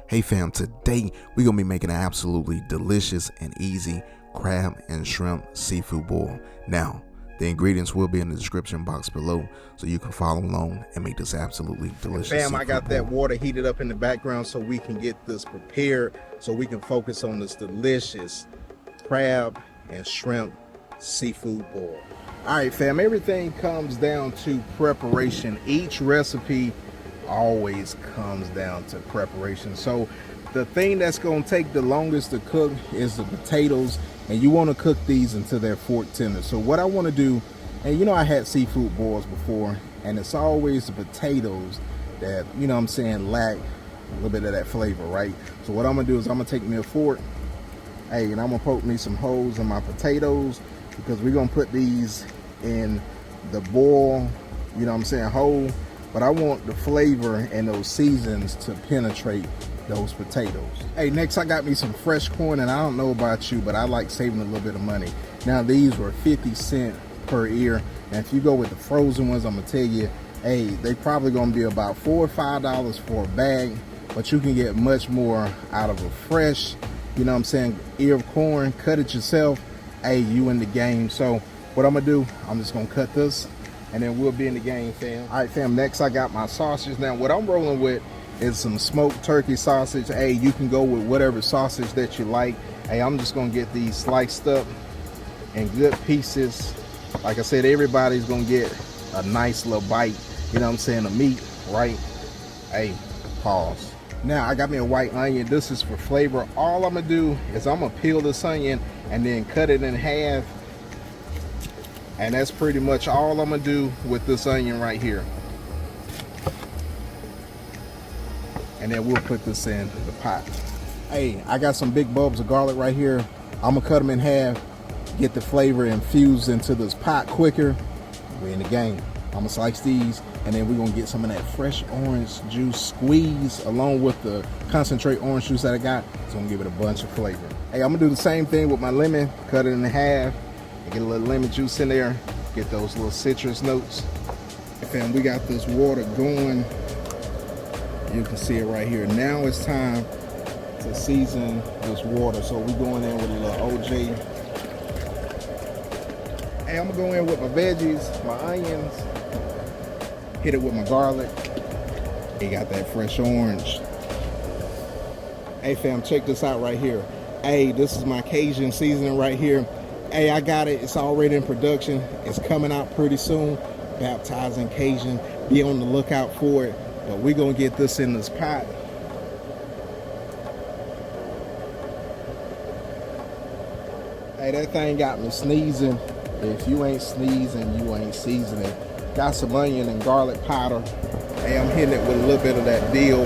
Hey fam, today we're gonna be making an absolutely delicious and easy crab and shrimp seafood boil. Now, the ingredients will be in the description box below, so you can follow along and make this absolutely delicious. Fam, I got that water heated up in the background so we can get this prepared, so we can focus on this delicious crab and shrimp seafood boil. All right, fam, everything comes down to preparation. Each recipe always comes down to preparation. So the thing that's going to take the longest to cook is the potatoes, and you want to cook these until they're fork tender. So what I want to do, and you know I had seafood boils before, and it's always the potatoes that, you know what I'm saying, lack a little bit of that flavor, right? So what I'm gonna do is I'm gonna take me a fork, hey, and I'm gonna poke me some holes in my potatoes, because we're gonna put these in the boil, you know what I'm saying, whole. But I want the flavor and those seasons to penetrate those potatoes. Hey, next I got me some fresh corn, and I don't know about you, but I like saving a little bit of money. Now these were 50 cents per ear, and if you go with the frozen ones, I'm gonna tell you, hey, they probably gonna be about $4 or $5 for a bag, but you can get much more out of a fresh, you know what I'm saying, ear of corn. Cut it yourself, hey, you in the game. So what I'm gonna do, I'm just gonna cut this, and then we'll be in the game, fam. All right, fam, next I got my sausage. Now what I'm rolling with is some smoked turkey sausage. Hey, you can go with whatever sausage that you like. Hey, I'm just gonna get these sliced up in good pieces. Like I said, everybody's gonna get a nice little bite, you know what I'm saying, of meat, right? Hey, pause. Now I got me a white onion. This is for flavor. All I'm gonna do is I'm gonna peel this onion and then cut it in half. And that's pretty much all I'm gonna do with this onion right here. And then we'll put this in the pot. Hey, I got some big bulbs of garlic right here. I'm gonna cut them in half, get the flavor infused into this pot quicker. We're in the game. I'm gonna slice these, and then we're gonna get some of that fresh orange juice squeeze along with the concentrate orange juice that I got. It's gonna give it a bunch of flavor. Hey, I'm gonna do the same thing with my lemon. Cut it in half. Get a little lemon juice in there, get those little citrus notes. And we got this water going. You can see it right here. Now it's time to season this water. So we're going in with a little OJ. Hey, I'm gonna go in with my veggies, my onions, hit it with my garlic. You got that fresh orange. Hey fam, check this out right here. Hey, this is my Cajun seasoning right here. Hey, I got it. It's already in production. It's coming out pretty soon. Baptizing Cajun. Be on the lookout for it. But we're going to get this in this pot. Hey, that thing got me sneezing. If you ain't sneezing, you ain't seasoning. Got some onion and garlic powder. Hey, I'm hitting it with a little bit of that dill.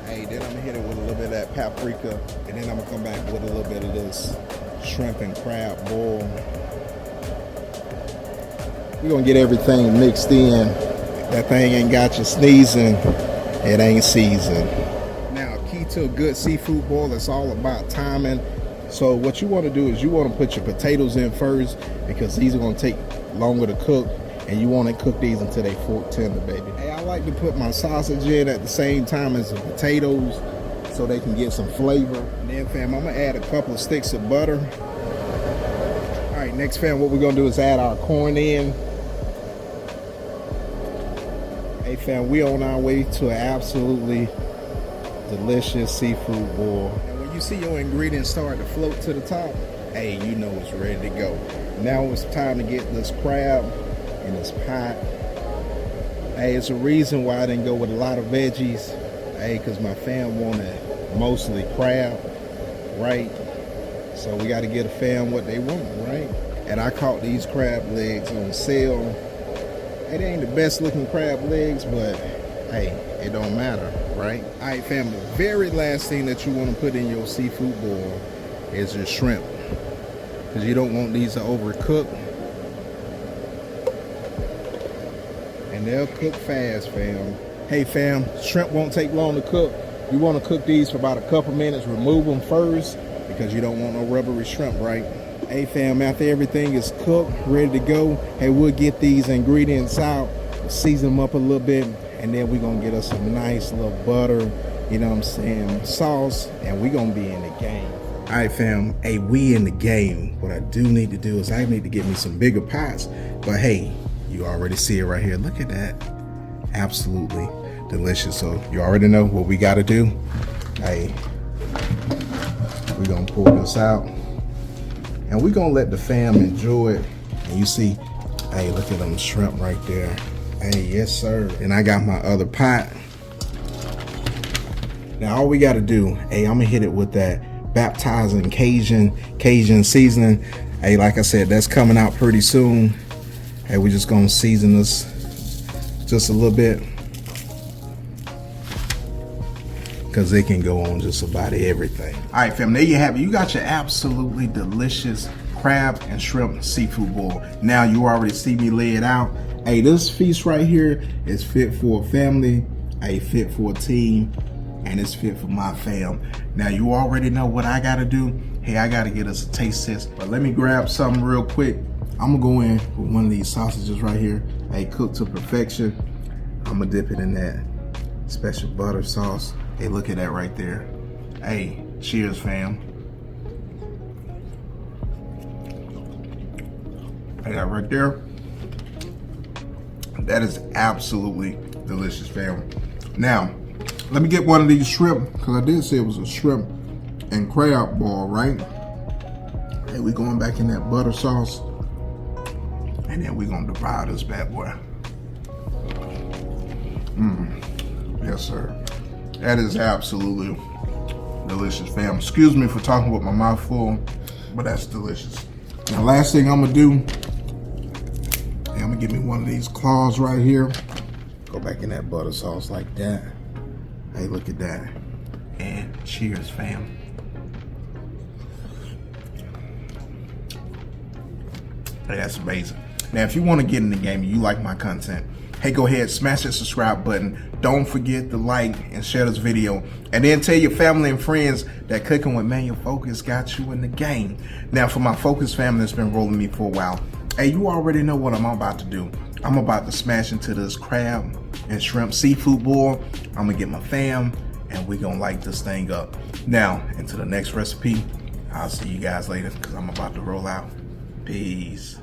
Hey, then I'm going to hit it with a little bit of that paprika. And then I'm going to come back with a little bit of this shrimp and crab boil. We're gonna get everything mixed in. That thing ain't got you sneezing, it ain't seasoned. Now, key to a good seafood boil, it's all about timing. So what you want to do is you want to put your potatoes in first, because these are going to take longer to cook, and you want to cook these until they fork tender, baby. Hey, I like to put my sausage in at the same time as the potatoes, so they can get some flavor. And then fam, I'm gonna add a couple of sticks of butter. All right, next fam, what we're gonna do is add our corn in. Hey fam, we on our way to an absolutely delicious seafood boil. And when you see your ingredients start to float to the top, hey, you know it's ready to go. Now it's time to get this crab in this pot. Hey, it's a reason why I didn't go with a lot of veggies. Hey, because my fam wanted mostly crab, right? So we got to get a fam what they want, right? And I caught these crab legs on sale. It ain't the best looking crab legs, but hey, it don't matter, right? All right, fam, the very last thing that you want to put in your seafood boil is your shrimp, because you don't want these to overcook. And they'll cook fast, fam. Hey fam, shrimp won't take long to cook. You want to cook these for about a couple minutes. Remove them first, because you don't want no rubbery shrimp, right? Hey fam, after everything is cooked, ready to go, hey, we'll get these ingredients out, season them up a little bit, and then we're gonna get us some nice little butter you know what I'm saying, sauce, and we gonna be in the game. All right, fam, hey, we in the game. What I do need to do is I need to get me some bigger pots, but hey, you already see it right here. Look at that, absolutely delicious. So you already know what we gotta do. Hey, we're gonna pull this out and we're gonna let the fam enjoy it. And you see, hey, look at them shrimp right there. Hey, yes sir. And I got my other pot. Now all we gotta do, hey, I'm gonna hit it with that baptizing Cajun seasoning. Hey, like I said, that's coming out pretty soon. Hey, we're just gonna season this just a little bit, because it can go on just about everything. All right, fam, there you have it. You got your absolutely delicious crab and shrimp seafood boil. Now you already see me lay it out. Hey, this feast right here is fit for a family, hey, fit for a team, and it's fit for my fam. Now you already know what I gotta do. Hey, I gotta get us a taste test, but let me grab something real quick. I'm gonna go in with one of these sausages right here. Hey, cooked to perfection. I'm gonna dip it in that special butter sauce. Hey, look at that right there. Hey, cheers, fam. Hey, that right there. That is absolutely delicious, fam. Now, let me get one of these shrimp, because I did say it was a shrimp and crab ball, right? Hey, we going back in that butter sauce, and then we gonna devour this bad boy. Yes, sir. That is absolutely delicious, fam. Excuse me for talking with my mouth full, but that's delicious. Now, last thing I'm gonna do, I'm gonna give me one of these claws right here. Go back in that butter sauce like that. Hey, look at that. And cheers, fam. Hey, that's amazing. Now, if you want to get in the game and you like my content, hey, go ahead, smash that subscribe button. Don't forget to like and share this video. And then tell your family and friends that Cooking with Manual Focus got you in the game. Now, for my Focus family that's been rolling me for a while, hey, you already know what I'm about to do. I'm about to smash into this crab and shrimp seafood boil. I'm gonna get my fam and we're gonna light this thing up. Now, into the next recipe. I'll see you guys later because I'm about to roll out. Peace.